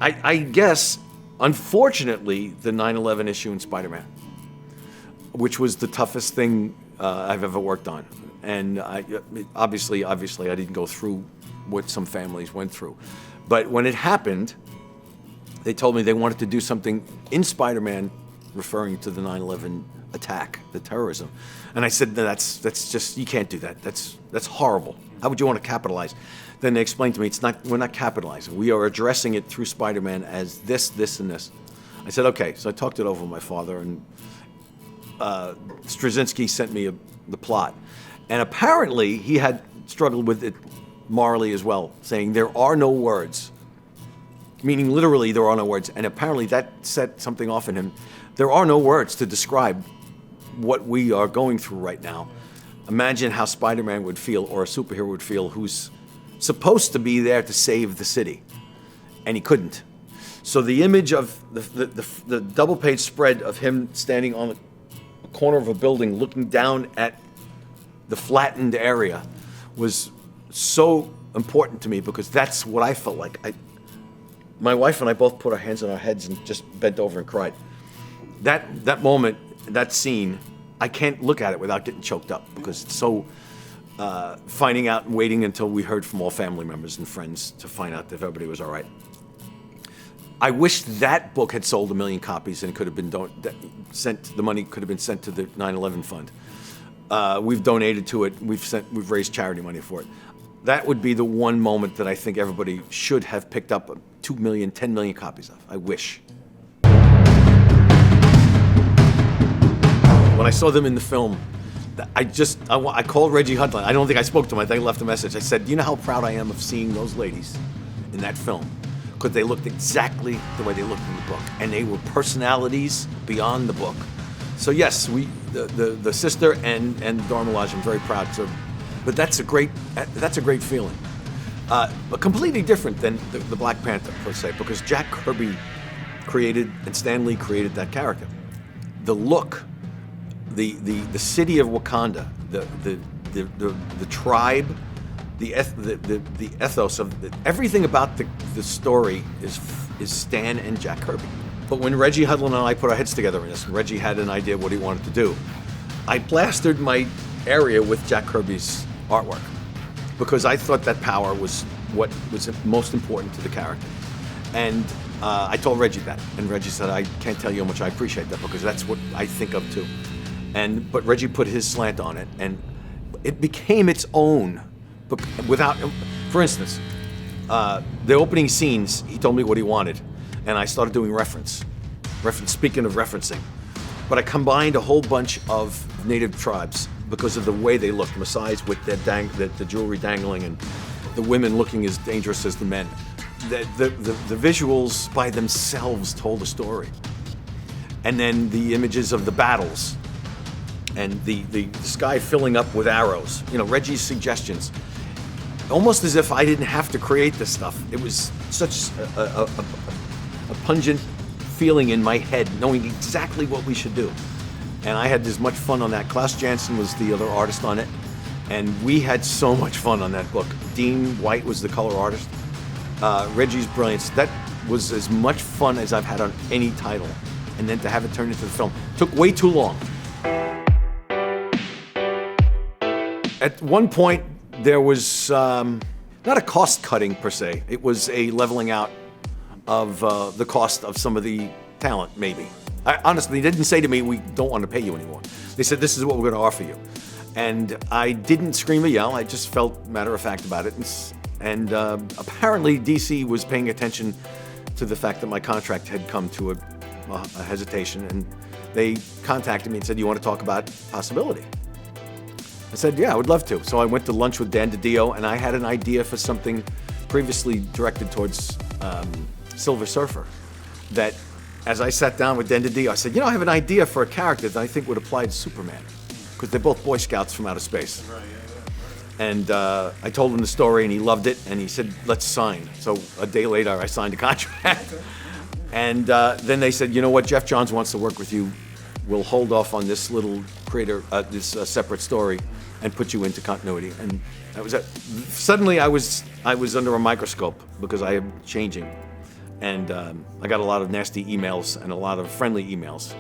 I guess, unfortunately, the 9/11 issue in Spider-Man, which was the toughest thing I've ever worked on. And obviously, I didn't go through what some families went through. But when it happened, they told me they wanted to do something in Spider-Man referring to the 9/11 attack, the terrorism. And I said, no, that's just, you can't do that. That's horrible. How would you want to capitalize? Then they explained to me, we're not capitalizing. We are addressing it through Spider-Man as this, this, and this. I said, okay. So I talked it over with my father, and Straczynski sent me the plot. And apparently he had struggled with it morally as well, saying there are no words, meaning literally there are no words. And apparently that set something off in him. There are no words to describe what we are going through right now. Imagine how Spider-Man would feel, or a superhero would feel, who's supposed to be there to save the city, and he couldn't. So the image of the double-page spread of him standing on the corner of a building looking down at the flattened area was so important to me, because that's what I felt like. My wife and I both put our hands on our heads and just bent over and cried. That moment, that scene, I can't look at it without getting choked up, because it's so finding out and waiting until we heard from all family members and friends to find out if everybody was all right. I wish that book had sold 1 million copies and it could have been sent. The money could have been sent to the 9/11 fund. We've donated to it. We've raised charity money for it. That would be the one moment that I think everybody should have picked up 2 million, 10 million copies of. I wish. When I saw them in the film, I called Reggie Hudlin. I don't think I spoke to him. I think I left a message. I said, do you know how proud I am of seeing those ladies in that film? Because they looked exactly the way they looked in the book, and they were personalities beyond the book. So yes, the sister and Dora Milaje, I'm very proud to. But that's a great feeling. But completely different than the Black Panther per se, because Jack Kirby created and Stan Lee created that character. The look, the city of Wakanda, the tribe, the ethos of everything about the story is Stan and Jack Kirby. But when Reggie Hudlin and I put our heads together in this, Reggie had an idea what he wanted to do. I plastered my area with Jack Kirby's artwork, because I thought that power was what was most important to the character. And I told Reggie that, and Reggie said, I can't tell you how much I appreciate that, because that's what I think of too. But Reggie put his slant on it, and it became its own. Without, for instance, the opening scenes, he told me what he wanted, and I started doing reference. Speaking of referencing, but I combined a whole bunch of native tribes because of the way they looked. Maasai's with the jewelry dangling, and the women looking as dangerous as the men. The visuals by themselves told a story. And then the images of the battles, and the sky filling up with arrows. You know, Reggie's suggestions. Almost as if I didn't have to create this stuff. It was such a pungent feeling in my head, knowing exactly what we should do. And I had as much fun on that. Klaus Janson was the other artist on it, and we had so much fun on that book. Dean White was the color artist. Reggie's brilliance. That was as much fun as I've had on any title. And then to have it turned into the film took way too long. At one point, there was not a cost cutting per se. It was a leveling out of the cost of some of the talent, maybe. Honestly, they didn't say to me, we don't want to pay you anymore. They said, this is what we're going to offer you. And I didn't scream or yell. I just felt matter of fact about it. And apparently DC was paying attention to the fact that my contract had come to a hesitation. And they contacted me and said, you want to talk about possibility? I said, yeah, I would love to. So I went to lunch with Dan DiDio, and I had an idea for something previously directed towards Silver Surfer. That as I sat down with Dan DiDio, I said, I have an idea for a character that I think would apply to Superman, because they're both Boy Scouts from outer space. Right, yeah. And I told him the story, and he loved it, and he said, let's sign. So a day later, I signed a contract. And then they said, you know what, Jeff Johns wants to work with you. We'll hold off on this little this separate story and put you into continuity. And that was it. Suddenly I was under a microscope because I am changing. and I got a lot of nasty emails and a lot of friendly emails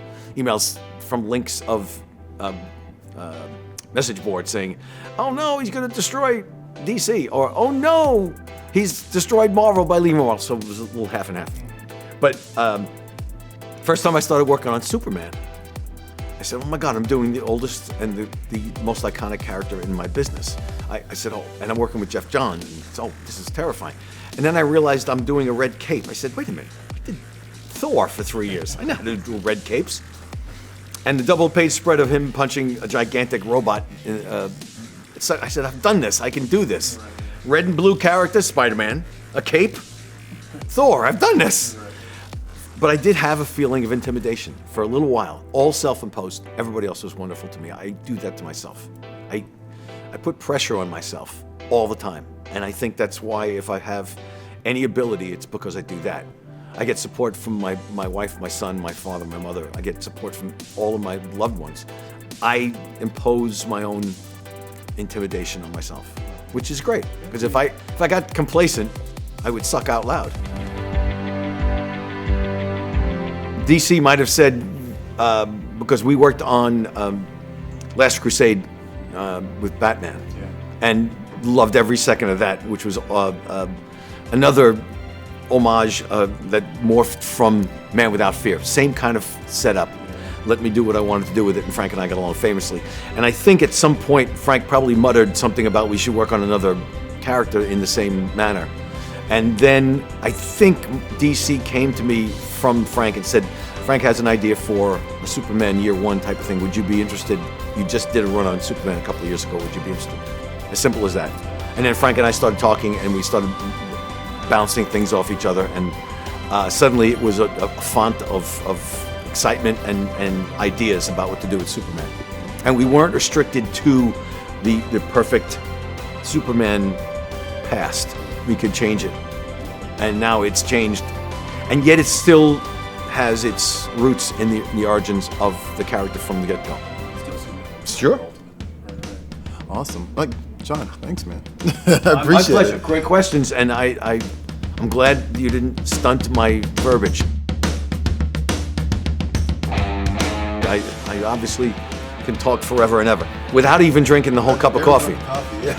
from links of message boards saying, "Oh no, he's going to destroy DC," or "Oh no, he's destroyed Marvel by leaving Marvel." So it was a little half and half. But first time I started working on Superman, I said, "Oh my God, I'm doing the oldest and the most iconic character in my business." I said, "Oh," and I'm working with Jeff Johns. And oh, this is terrifying. And then I realized I'm doing a red cape. I said, "Wait a minute, I did Thor for 3 years. I know how to do red capes." And the double-page spread of him punching a gigantic robot. I said, "I've done this. I can do this." Red and blue character, Spider-Man, a cape, Thor. I've done this. But I did have a feeling of intimidation for a little while. All self-imposed. Everybody else was wonderful to me. I do that to myself. I put pressure on myself all the time. And I think that's why if I have any ability, it's because I do that. I get support from my wife, my son, my father, my mother. I get support from all of my loved ones. I impose my own intimidation on myself, which is great. Because if I got complacent, I would suck out loud. DC might have said, because we worked on Last Crusade with Batman, and loved every second of that, which was another homage that morphed from Man Without Fear. Same kind of setup. Let me do what I wanted to do with it, and Frank and I got along famously. And I think at some point, Frank probably muttered something about we should work on another character in the same manner. And then I think DC came to me from Frank and said, "Frank has an idea for a Superman Year One type of thing. Would you be interested? You just did a run on Superman a couple of years ago. Would you be interested?" As simple as that. And then Frank and I started talking, and we started bouncing things off each other, and suddenly it was a font of excitement and ideas about what to do with Superman. And we weren't restricted to the perfect Superman past. We could change it. And now it's changed. And yet it still has its roots in the origins of the character from the get-go. Sure. Awesome. John, thanks, man. I appreciate my pleasure. it. Great questions, and I'm glad you didn't stunt my verbiage. I obviously can talk forever and ever without even drinking the whole cup of coffee. Yeah.